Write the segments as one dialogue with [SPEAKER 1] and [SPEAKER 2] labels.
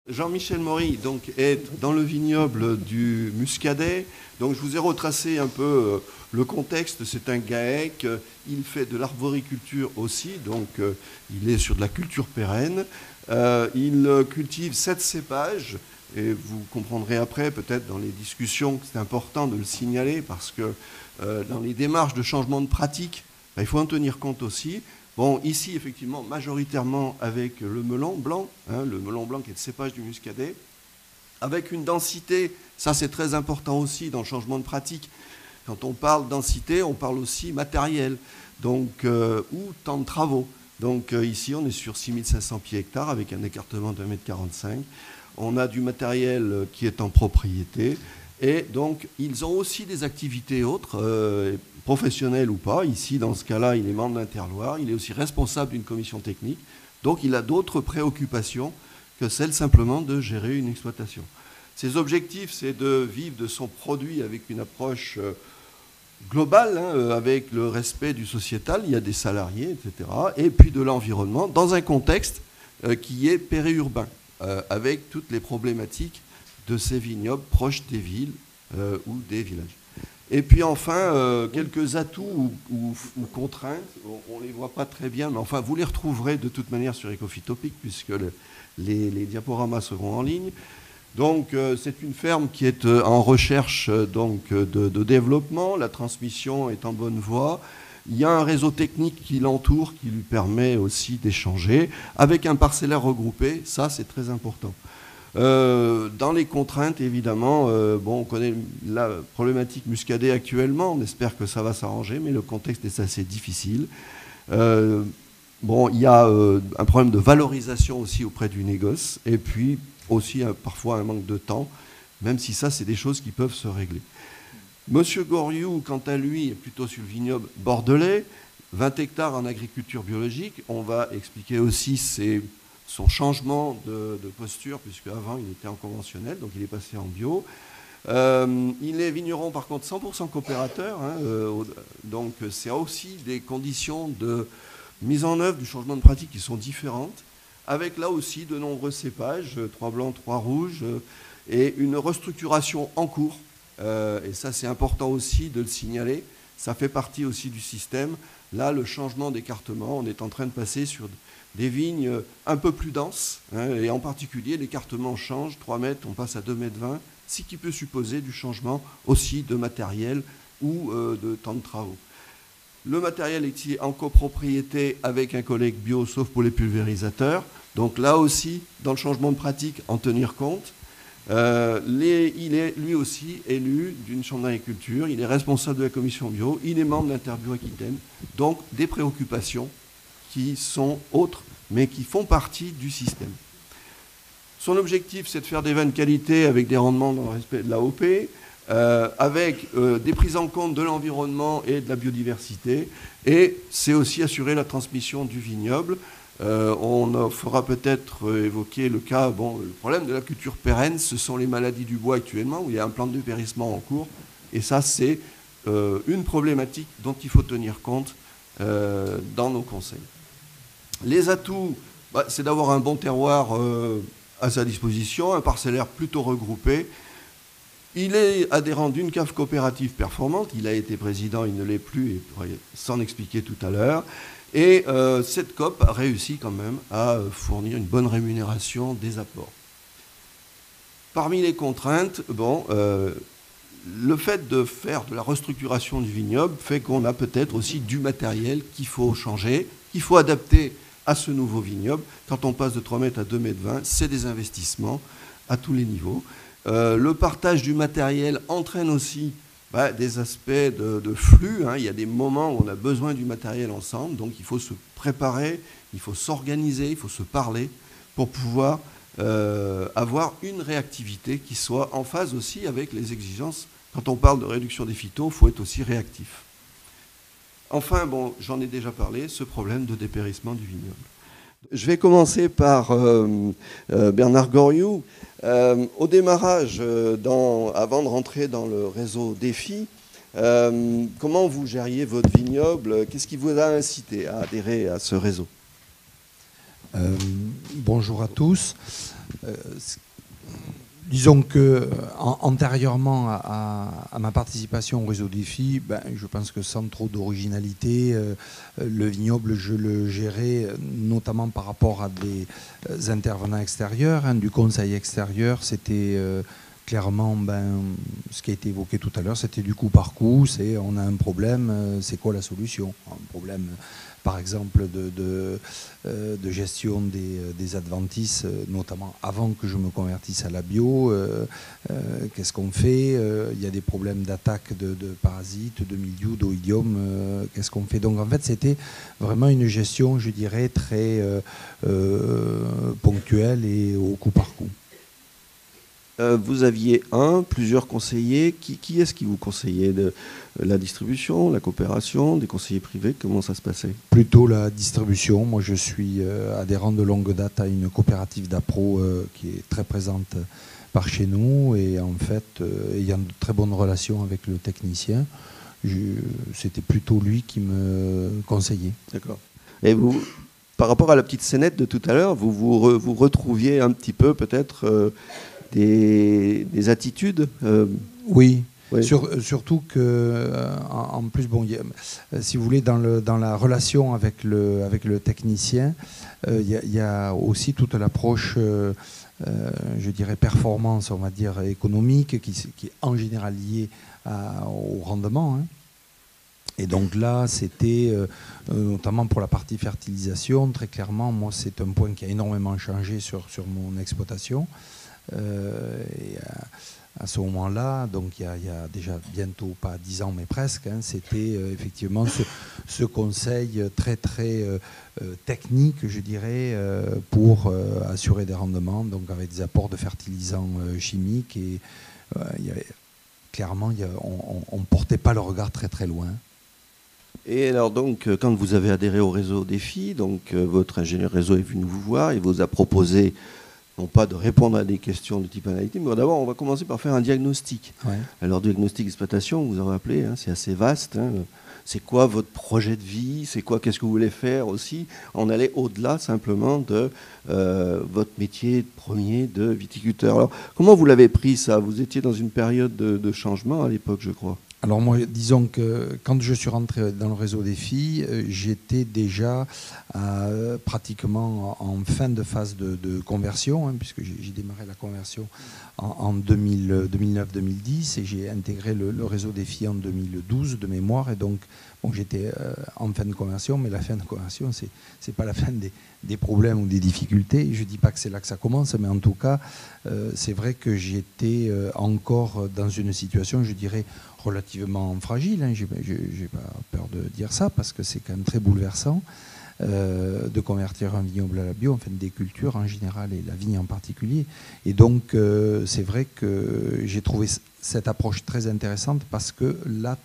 [SPEAKER 1] Jean-Michel Maury donc, est dans le vignoble du Muscadet. Donc, je vous ai retracé un peu le contexte. C'est un GAEC. Il fait de l'arboriculture aussi. Donc, il est sur de la culture pérenne. Il cultive 7 cépages. Et vous comprendrez après, peut-être dans les discussions, que c'est important de le signaler parce que dans les démarches de changement de pratique, il faut en tenir compte aussi. Bon, ici, effectivement, majoritairement avec le melon blanc, le melon blanc qui est le cépage du Muscadet, avec une densité, ça c'est très important aussi dans le changement de pratique. Quand on parle densité, on parle aussi matériel, donc, ou temps de travaux. Donc ici, on est sur 6500 pieds hectares avec un écartement de 1,45 m. On a du matériel qui est en propriété. Et donc, ils ont aussi des activités autres, professionnelles ou pas. Ici, dans ce cas-là, il est membre d'un terroir. Il est aussi responsable d'une commission technique. Donc, il a d'autres préoccupations que celle simplement de gérer une exploitation. Ses objectifs, c'est de vivre de son produit avec une approche globale, avec le respect du sociétal. Il y a des salariés, etc. Et puis de l'environnement, dans un contexte qui est périurbain, avec toutes les problématiques de ces vignobles proches des villes ou des villages. Et puis enfin, quelques atouts ou contraintes, on ne les voit pas très bien, mais enfin, vous les retrouverez de toute manière sur Ecophytopic, puisque les diaporamas seront en ligne. Donc, c'est une ferme qui est en recherche donc, de développement, la transmission est en bonne voie. Il y a un réseau technique qui l'entoure, qui lui permet aussi d'échanger, avec un parcellaire regroupé, ça c'est très important. Dans les contraintes, évidemment, on connaît la problématique Muscadet actuellement, on espère que ça va s'arranger, mais le contexte est assez difficile. Il y a un problème de valorisation aussi auprès du négoce, et puis aussi parfois un manque de temps, même si ça, c'est des choses qui peuvent se régler. Monsieur Goriou, quant à lui, est plutôt sur le vignoble bordelais, 20 hectares en agriculture biologique. On va expliquer aussi son changement de posture, puisque avant il était en conventionnel, donc il est passé en bio. Il est vigneron par contre 100% coopérateur, donc c'est aussi des conditions de mise en œuvre du changement de pratique qui sont différentes, avec là aussi de nombreux cépages, 3 blancs, 3 rouges, et une restructuration en cours, et ça c'est important aussi de le signaler, ça fait partie aussi du système. Là, le changement d'écartement, on est en train de passer sur des vignes un peu plus denses, et en particulier, l'écartement change, 3 mètres, on passe à 2,20 mètres, ce qui peut supposer du changement aussi de matériel ou de temps de travaux. Le matériel est ici en copropriété avec un collègue bio, sauf pour les pulvérisateurs. Donc là aussi, dans le changement de pratique, en tenir compte. Il est lui aussi élu d'une chambre d'agriculture, il est responsable de la commission bio, il est membre d'Interbio Aquitaine. Donc des préoccupations qui sont autres, mais qui font partie du système. Son objectif, c'est de faire des vins de qualité avec des rendements dans le respect de l'AOP, avec des prises en compte de l'environnement et de la biodiversité, et c'est aussi assurer la transmission du vignoble. On fera peut-être évoquer le cas, le problème de la culture pérenne, ce sont les maladies du bois actuellement, où il y a un plan de dépérissement en cours, et ça, c'est une problématique dont il faut tenir compte dans nos conseils. Les atouts, c'est d'avoir un bon terroir à sa disposition, un parcellaire plutôt regroupé. Il est adhérent d'une cave coopérative performante, il a été président, il ne l'est plus, et pourrait s'en expliquer tout à l'heure. Et cette COP a réussi quand même à fournir une bonne rémunération des apports. Parmi les contraintes, le fait de faire de la restructuration du vignoble fait qu'on a peut-être aussi du matériel qu'il faut changer, qu'il faut adapter à ce nouveau vignoble. Quand on passe de 3 mètres à 2,20 mètres, c'est des investissements à tous les niveaux. Le partage du matériel entraîne aussi des aspects de flux. Il y a des moments où on a besoin du matériel ensemble, donc il faut se préparer, il faut s'organiser, il faut se parler pour pouvoir avoir une réactivité qui soit en phase aussi avec les exigences. Quand on parle de réduction des phytos, il faut être aussi réactif. Enfin, j'en ai déjà parlé, ce problème de dépérissement du vignoble. Je vais commencer par Bernard Goriou. Au démarrage, avant de rentrer dans le réseau Défi, comment vous gériez votre vignoble? Qu'est-ce qui vous a incité à adhérer à ce réseau?
[SPEAKER 2] Bonjour à tous. Disons que antérieurement à ma participation au réseau Défi, je pense que sans trop d'originalité, le vignoble, je le gérais notamment par rapport à des intervenants extérieurs, du conseil extérieur. C'était clairement ce qui a été évoqué tout à l'heure, c'était du coup par coup. C'est on a un problème, c'est quoi la solution? Un problème, par exemple, de gestion des adventices, notamment avant que je me convertisse à la bio. Qu'est-ce qu'on fait? Il y a des problèmes d'attaque de parasites, de mildiou, d'oïdium. Qu'est-ce qu'on fait? Donc en fait, c'était vraiment une gestion, je dirais, très ponctuelle et au coup par coup.
[SPEAKER 1] Vous aviez plusieurs conseillers. Qui est-ce qui vous conseillait de la distribution, la coopération, des conseillers privés? Comment ça se passait?
[SPEAKER 2] Plutôt la distribution. Moi, je suis adhérent de longue date à une coopérative d'appro qui est très présente par chez nous. Et en fait, ayant de très bonnes relations avec le technicien, c'était plutôt lui qui me conseillait.
[SPEAKER 1] D'accord. Et vous, par rapport à la petite scénette de tout à l'heure, vous retrouviez un petit peu peut-être des attitudes
[SPEAKER 2] Oui.
[SPEAKER 1] Oui.
[SPEAKER 2] Surtout que, en plus, si vous voulez, dans la relation avec le technicien, il y a aussi toute l'approche, je dirais, performance, on va dire, économique, qui est en général liée au rendement. Et donc là, c'était notamment pour la partie fertilisation, très clairement, moi, c'est un point qui a énormément changé sur mon exploitation. Et à ce moment-là, donc il y a déjà bientôt pas 10 ans, mais presque, c'était effectivement ce conseil très très technique, je dirais, pour assurer des rendements, donc avec des apports de fertilisants chimiques. Et clairement, on ne portait pas le regard très très loin.
[SPEAKER 1] Et alors donc, quand vous avez adhéré au réseau Défi, donc votre ingénieur réseau est venu vous voir, il vous a proposé non pas de répondre à des questions de type analytique, mais d'abord on va commencer par faire un diagnostic. Ouais. Alors diagnostic d'exploitation, vous en rappelez, c'est assez vaste. C'est quoi votre projet de vie? C'est quoi? Qu'est-ce que vous voulez faire aussi? On allait au-delà simplement de votre métier premier de viticulteur. Alors comment vous l'avez pris ça? Vous étiez dans une période de changement à l'époque, je crois.
[SPEAKER 2] Alors moi, disons que quand je suis rentré dans le réseau Défi, j'étais déjà pratiquement en fin de phase de conversion, puisque j'ai démarré la conversion en 2009-2010 et j'ai intégré le réseau Défi en 2012 de mémoire. Et donc, j'étais en fin de conversion, mais la fin de conversion, c'est pas la fin des problèmes ou des difficultés. Je dis pas que c'est là que ça commence, mais en tout cas, c'est vrai que j'étais encore dans une situation, je dirais, relativement fragile. J'ai pas peur de dire ça, parce que c'est quand même très bouleversant de convertir un vignoble à la bio, enfin des cultures en général et la vigne en particulier. Et donc, c'est vrai que j'ai trouvé cette approche très intéressante, parce que là,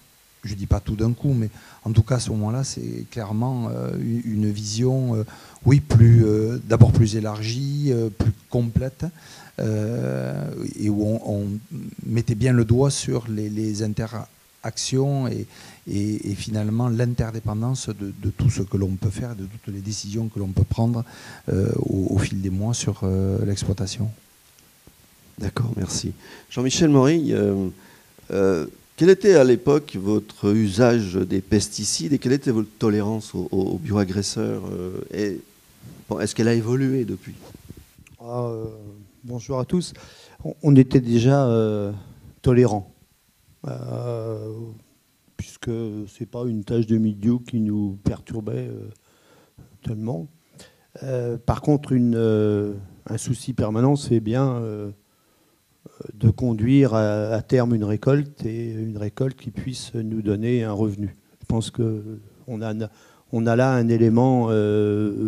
[SPEAKER 2] je ne dis pas tout d'un coup, mais en tout cas à ce moment-là, c'est clairement une vision, d'abord plus élargie, plus complète, et où on mettait bien le doigt sur les interactions et finalement l'interdépendance de tout ce que l'on peut faire, de toutes les décisions que l'on peut prendre au fil des mois sur l'exploitation.
[SPEAKER 1] D'accord, merci. Jean-Michel Maury, quel était à l'époque votre usage des pesticides et quelle était votre tolérance aux bioagresseurs est-ce qu'elle a évolué depuis?
[SPEAKER 3] Bonjour à tous. On était déjà tolérants, puisque ce n'est pas une tache de mildiou qui nous perturbait tellement. Par contre, un souci permanent, c'est bien de conduire à terme une récolte, et une récolte qui puisse nous donner un revenu. Je pense qu'on a là un élément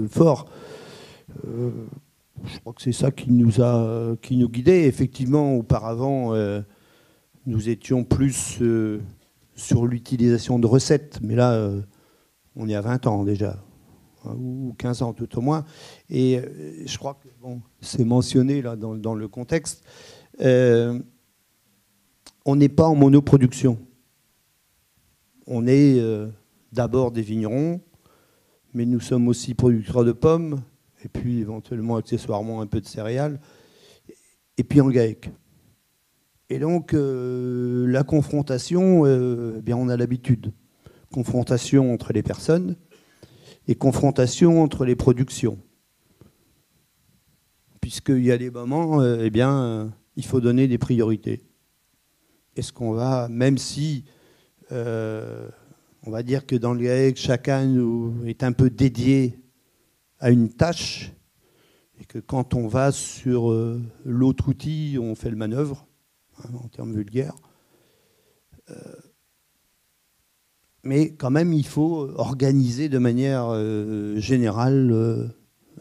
[SPEAKER 3] fort. Je crois que c'est ça qui nous guidait. Effectivement, auparavant, nous étions plus sur l'utilisation de recettes, mais là, on est à 20 ans déjà, ou 15 ans tout au moins. Et je crois que c'est mentionné là dans le contexte. On n'est pas en monoproduction. On est d'abord des vignerons, mais nous sommes aussi producteurs de pommes, et puis éventuellement accessoirement un peu de céréales. et puis en GAEC. Et donc, la confrontation, eh bien, on a l'habitude. Confrontation entre les personnes et confrontation entre les productions. Puisqu'il y a des moments, eh bien, il faut donner des priorités. Est-ce qu'on va, même si on va dire que dans le GAEC, chacun est un peu dédié à une tâche, et que quand on va sur l'autre outil, on fait le manœuvre, hein, en termes vulgaires. Mais quand même, il faut organiser de manière générale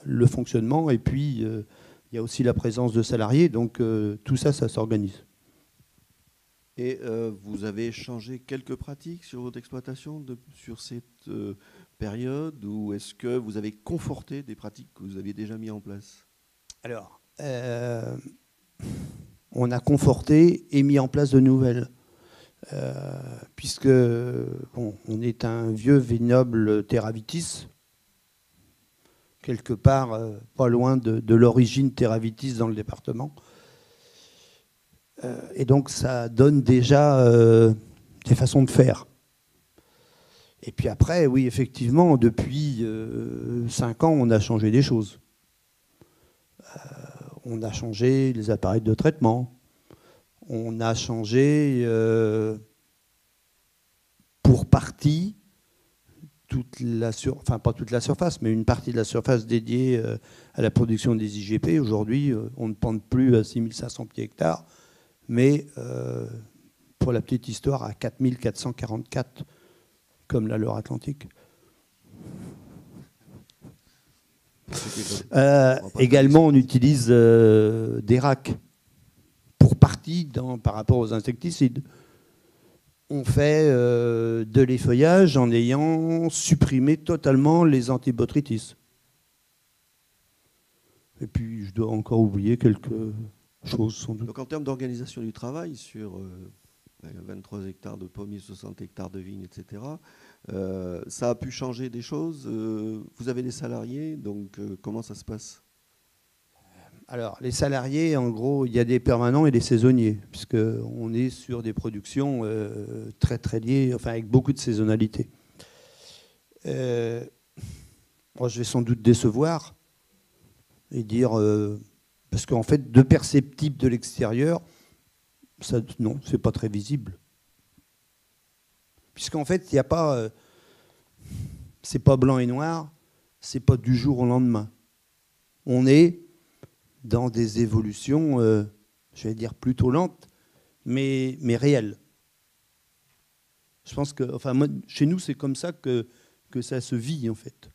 [SPEAKER 3] le fonctionnement. Et puis, il y a aussi la présence de salariés. Donc, tout ça, ça s'organise.
[SPEAKER 1] Et vous avez changé quelques pratiques sur votre exploitation sur cette période, ou est-ce que vous avez conforté des pratiques que vous aviez déjà mis en place?
[SPEAKER 3] Alors, on a conforté et mis en place de nouvelles. Puisque bon, on est un vieux vignoble Terravitis, quelque part pas loin de l'origine Terravitis dans le département. Et donc ça donne déjà des façons de faire. Et puis après, oui, effectivement, depuis 5 ans, on a changé des choses. On a changé les appareils de traitement. On a changé pour partie enfin pas toute la surface, mais une partie de la surface dédiée à la production des IGP. Aujourd'hui, on ne pente plus à 6500 pieds hectares, mais pour la petite histoire, à 4444, comme la Loire-Atlantique. Également, on utilise des racks pour partie par rapport aux insecticides. On fait de l'effeuillage en ayant supprimé totalement les antibotrytis. Et puis, je dois encore oublier quelque chose, sans doute.
[SPEAKER 1] Donc, en termes d'organisation du travail, sur 23 hectares de pommiers, 60 hectares de vignes, etc., ça a pu changer des choses. Vous avez des salariés, donc comment ça se passe?
[SPEAKER 3] Alors, les salariés, en gros, il y a des permanents et des saisonniers, puisqu'on est sur des productions très, très liées, enfin, avec beaucoup de saisonnalité. Moi, je vais sans doute décevoir et dire, parce qu'en fait, de perceptible de l'extérieur, non, c'est pas très visible. Puisqu'en fait, il n'y a pas... c'est pas blanc et noir, c'est pas du jour au lendemain. On est dans des évolutions, je vais dire plutôt lentes, mais réelles. Je pense que, enfin, moi, chez nous, c'est comme ça que ça se vit, en fait.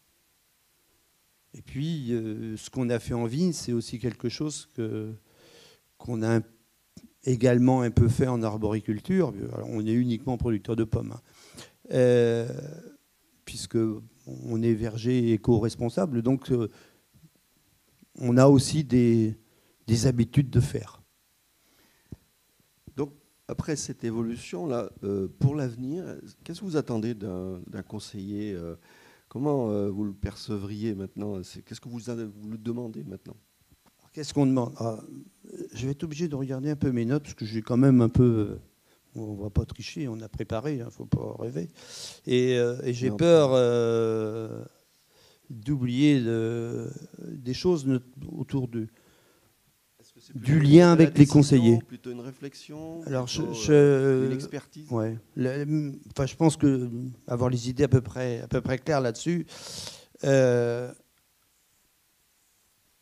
[SPEAKER 3] Et puis, ce qu'on a fait en vigne, c'est aussi quelque chose qu'on a également un peu fait en arboriculture. Alors, on est uniquement producteur de pommes, hein. Puisqu'on est verger éco-responsable, donc on a aussi des habitudes de faire.
[SPEAKER 1] Donc, après cette évolution-là, pour l'avenir, qu'est-ce que vous attendez d'un conseiller? Comment vous le percevriez maintenant? Qu'est-ce que vous le demandez maintenant?
[SPEAKER 3] Qu'est-ce qu'on demande? Je vais être obligé de regarder un peu mes notes, parce que j'ai quand même un peu... on ne va pas tricher, on a préparé, il ne faut pas rêver. Et j'ai peur d'oublier des choses autour du lien avec les conseillers.
[SPEAKER 1] Plutôt une réflexion,
[SPEAKER 3] alors
[SPEAKER 1] une expertise.
[SPEAKER 3] Ouais. Enfin, je pense que avoir les idées à peu près claires là-dessus.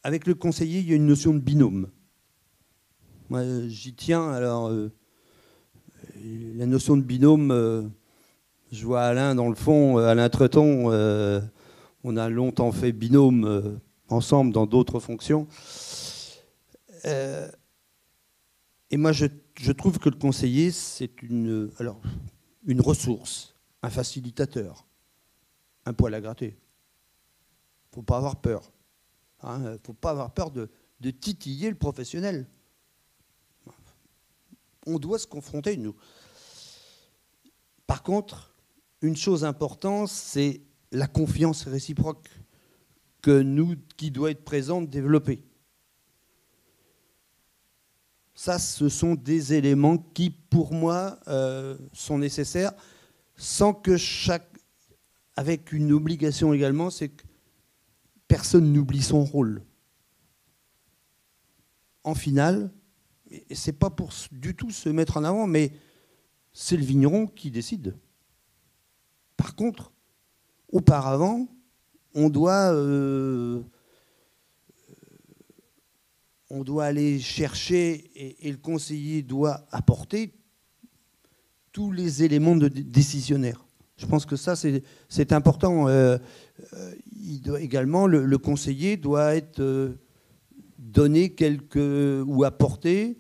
[SPEAKER 3] Avec le conseiller, il y a une notion de binôme. Moi, j'y tiens. Alors, la notion de binôme, je vois Alain dans le fond, Alain Treton. On a longtemps fait binôme ensemble dans d'autres fonctions. Et moi, je trouve que le conseiller, c'est une ressource, un facilitateur, un poil à gratter. Il ne faut pas avoir peur. Il ne faut pas avoir peur de titiller le professionnel. On doit se confronter, nous. Par contre, une chose importante, c'est la confiance réciproque qui doit être présente, développée. Ça, ce sont des éléments qui, pour moi, sont nécessaires, sans que avec une obligation également, c'est que personne n'oublie son rôle. En finale, c'est pas pour du tout se mettre en avant, mais c'est le vigneron qui décide. Par contre, auparavant, on doit aller chercher et le conseiller doit apporter tous les éléments décisionnaires. Je pense que ça, c'est important. Il doit également, le conseiller doit être donné ou apporter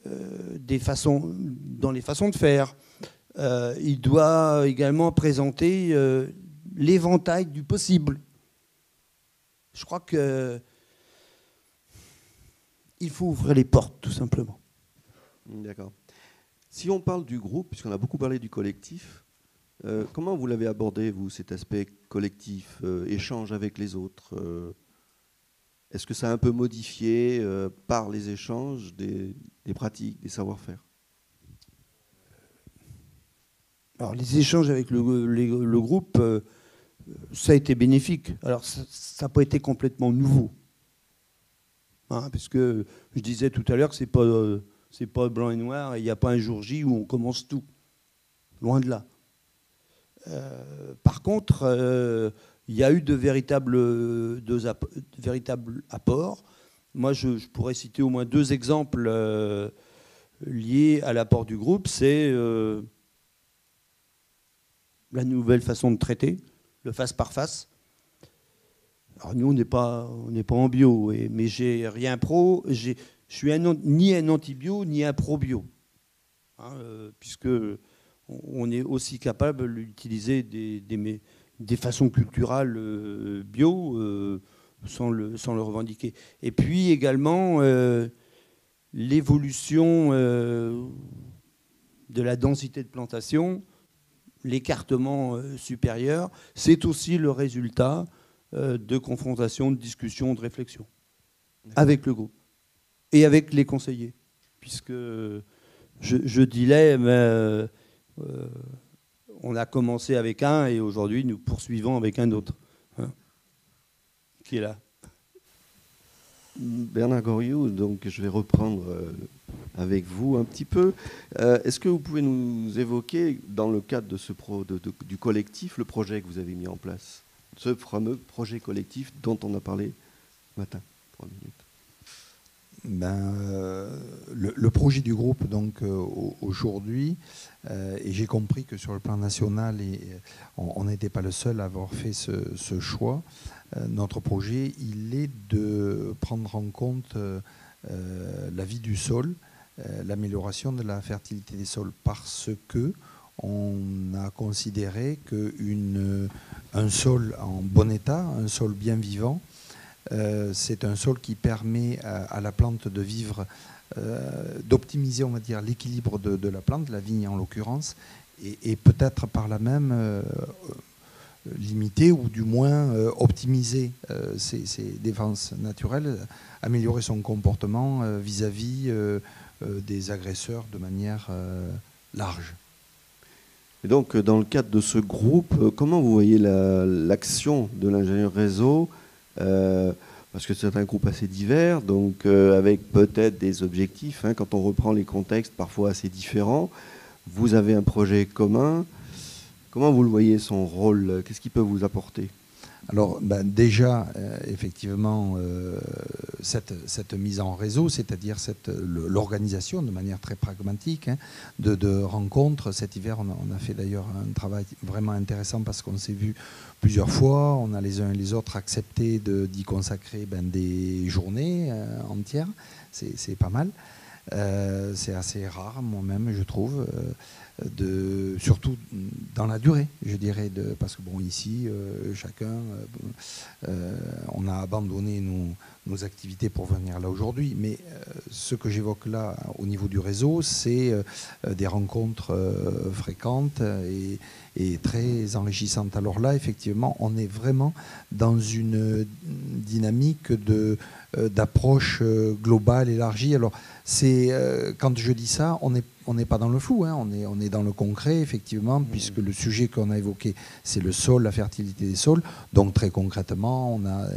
[SPEAKER 3] dans les façons de faire. Il doit également présenter l'éventail du possible. Je crois que il faut ouvrir les portes, tout simplement.
[SPEAKER 1] D'accord. Si on parle du groupe, puisqu'on a beaucoup parlé du collectif, comment vous l'avez abordé, vous, cet aspect collectif, échange avec les autres Est-ce que ça a un peu modifié par les échanges des pratiques, des savoir-faire?
[SPEAKER 3] Alors, les échanges avec le groupe, ça a été bénéfique. Alors, ça n'a pas été complètement nouveau. Parce que je disais tout à l'heure que c'est pas blanc et noir, il n'y a pas un jour J où on commence tout. Loin de là. Par contre, il y a eu de véritables apports. Moi, je pourrais citer au moins 2 exemples liés à l'apport du groupe. C'est la nouvelle façon de traiter, le face par face. Alors nous, on n'est pas en bio, mais j'ai rien pro. Je suis ni un anti-bio, ni un pro-bio. Puisque on est aussi capable d'utiliser des façons culturales bio sans le revendiquer. Et puis également l'évolution de la densité de plantation, l'écartement supérieur, c'est aussi le résultat de confrontation, de discussion, de réflexion avec le groupe et avec les conseillers. Puisque je disais, on a commencé avec un et aujourd'hui nous poursuivons avec un autre qui est là.
[SPEAKER 1] Bernard Goriot, donc je vais reprendre avec vous un petit peu. Est-ce que vous pouvez nous évoquer, dans le cadre de du collectif, le projet que vous avez mis en place, ce fameux projet collectif dont on a parlé ce matin? 3 minutes.
[SPEAKER 2] Le projet du groupe, donc aujourd'hui, et j'ai compris que sur le plan national, on n'était pas le seul à avoir fait ce choix. Notre projet, il est de prendre en compte la vie du sol, l'amélioration de la fertilité des sols, parce que on a considéré qu'un sol en bon état, un sol bien vivant, c'est un sol qui permet à la plante de vivre, d'optimiser, on va dire, l'équilibre de la plante, la vigne en l'occurrence, et peut-être par là même limiter ou du moins optimiser ses défenses naturelles, améliorer son comportement vis-à-vis des agresseurs de manière large.
[SPEAKER 1] Et donc, dans le cadre de ce groupe, comment vous voyez l'action de l'ingénieur réseau parce que c'est un groupe assez divers, donc avec peut-être des objectifs, quand on reprend les contextes parfois assez différents. Vous avez un projet commun. Comment vous le voyez, son rôle? Qu'est-ce qu'il peut vous apporter?
[SPEAKER 2] Alors déjà, effectivement, cette mise en réseau, c'est-à-dire l'organisation de manière très pragmatique de rencontres. Cet hiver, on a fait d'ailleurs un travail vraiment intéressant parce qu'on s'est vu plusieurs fois. On a les uns et les autres accepté d'y consacrer des journées entières. C'est pas mal. C'est assez rare, moi-même, je trouve. Surtout dans la durée, je dirais, parce que ici, chacun, on a abandonné nos activités pour venir là aujourd'hui. Mais ce que j'évoque là au niveau du réseau, c'est des rencontres fréquentes et très enrichissantes. Alors là, effectivement, on est vraiment dans une dynamique d'approche globale, élargie. Alors, quand je dis ça, on n'est pas dans le flou, hein, on est dans le concret, effectivement, puisque le sujet qu'on a évoqué, c'est le sol, la fertilité des sols. Donc, très concrètement, on a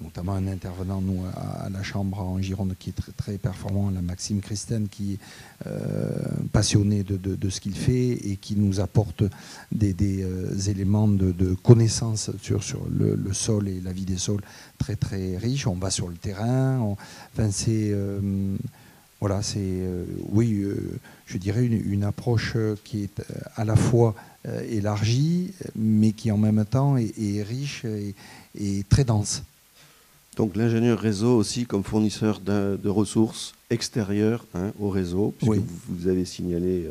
[SPEAKER 2] notamment un intervenant, nous, à la Chambre en Gironde, qui est très, très performant, la Maxime Christen, qui est passionné de ce qu'il fait et qui nous apporte des éléments de connaissance sur le sol et la vie des sols très, très riches. On va sur le terrain. Voilà, c'est, oui, je dirais une approche qui est à la fois élargie, mais qui en même temps est riche et très dense.
[SPEAKER 1] Donc l'ingénieur réseau aussi comme fournisseur de ressources extérieures au réseau, puisque
[SPEAKER 2] oui.
[SPEAKER 1] vous avez signalé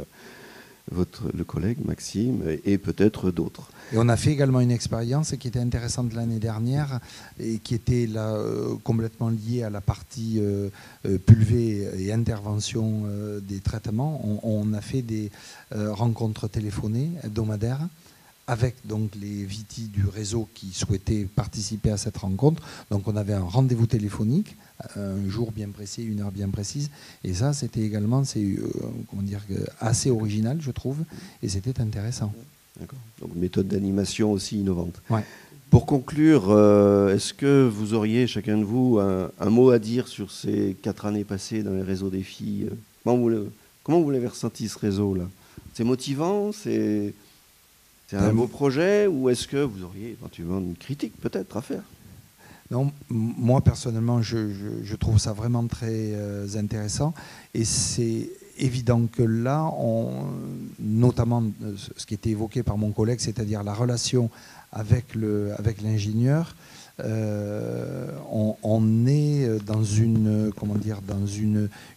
[SPEAKER 1] le collègue Maxime et peut-être d'autres.
[SPEAKER 2] Et on a fait également une expérience qui était intéressante l'année dernière et qui était là, complètement liée à la partie pulvée et intervention des traitements. On a fait des rencontres téléphonées hebdomadaires avec donc les VT du réseau qui souhaitaient participer à cette rencontre. Donc on avait un rendez-vous téléphonique, un jour bien précis, une heure bien précise. Et ça, c'était également assez original, je trouve, et c'était intéressant.
[SPEAKER 1] D'accord. Donc méthode d'animation aussi innovante.
[SPEAKER 2] Ouais.
[SPEAKER 1] Pour conclure, est-ce que vous auriez, chacun de vous, un mot à dire sur ces 4 années passées dans les réseaux défis? Comment vous l'avez ressenti, ce réseau-là? C'est motivant? C'est un beau projet? Ou est-ce que vous auriez éventuellement une critique peut-être à faire?
[SPEAKER 2] Non, moi personnellement, je trouve ça vraiment très intéressant. Et c'est évident que là, notamment ce qui était évoqué par mon collègue, c'est-à-dire la relation avec l'ingénieur, on est dans une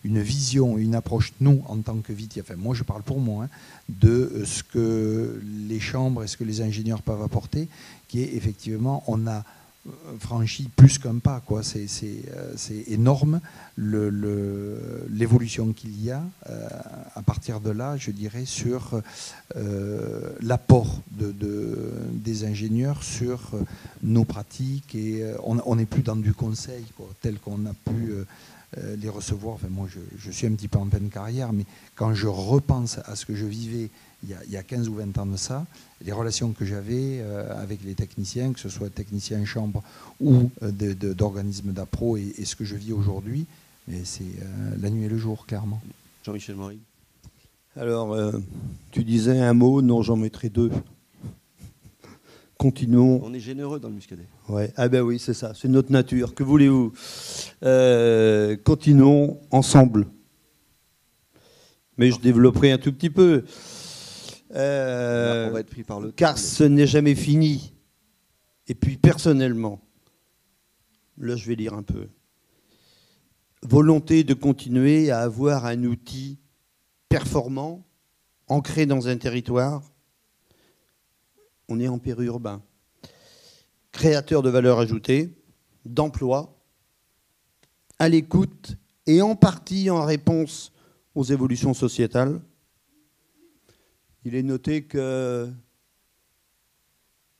[SPEAKER 2] vision, une approche, nous, en tant que VT, enfin moi je parle pour moi, de ce que les chambres et ce que les ingénieurs peuvent apporter, qui est effectivement, on a franchi plus qu'un pas, quoi. C'est énorme l'évolution qu'il y a à partir de là, je dirais, sur l'apport des ingénieurs sur nos pratiques, et on n'est plus dans du conseil, quoi, tel qu'on a pu les recevoir. Enfin, moi je suis un petit peu en pleine carrière, mais quand je repense à ce que je vivais il y a 15 ou 20 ans de ça, les relations que j'avais avec les techniciens, que ce soit techniciens en chambre ou d'organismes d'appro, et ce que je vis aujourd'hui, c'est la nuit et le jour, clairement.
[SPEAKER 1] Jean-Michel Maury.
[SPEAKER 3] Alors, tu disais un mot, non, j'en mettrai 2. Continuons.
[SPEAKER 1] On est généreux dans le Muscadet.
[SPEAKER 3] Ouais. Ah ben oui, c'est ça, c'est notre nature. Que voulez-vous? Continuons ensemble. Mais je développerai un tout petit peu.
[SPEAKER 1] On va être pris par le
[SPEAKER 3] car ce n'est jamais fini. Et puis personnellement, là je vais lire un peu. Volonté de continuer à avoir un outil performant, ancré dans un territoire. On est en périurbain. Créateur de valeur ajoutée, d'emploi, à l'écoute et en partie en réponse aux évolutions sociétales. Il est noté que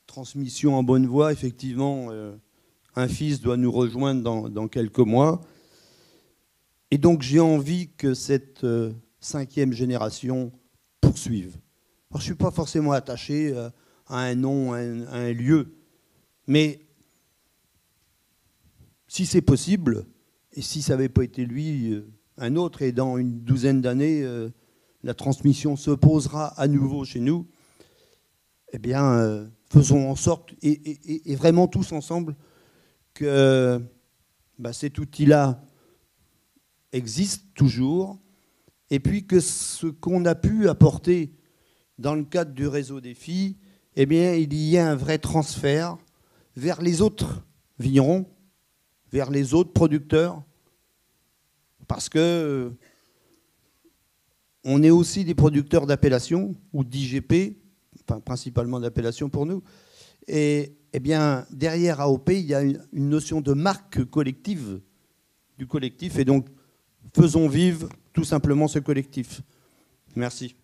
[SPEAKER 3] transmission en bonne voie, effectivement, un fils doit nous rejoindre dans quelques mois. Et donc j'ai envie que cette 5e génération poursuive. Alors, je ne suis pas forcément attaché à un nom, à un lieu, mais si c'est possible, et si ça n'avait pas été lui, un autre, et dans une douzaine d'années, la transmission se posera à nouveau chez nous, eh bien, faisons en sorte, et vraiment tous ensemble, que cet outil-là existe toujours, et puis que ce qu'on a pu apporter dans le cadre du réseau défi, eh bien, il y a un vrai transfert vers les autres vignerons, vers les autres producteurs, parce que on est aussi des producteurs d'appellation ou d'IGP, enfin principalement d'appellation pour nous, et eh bien, derrière AOP, il y a une notion de marque collective, du collectif, et donc faisons vivre tout simplement ce collectif. Merci.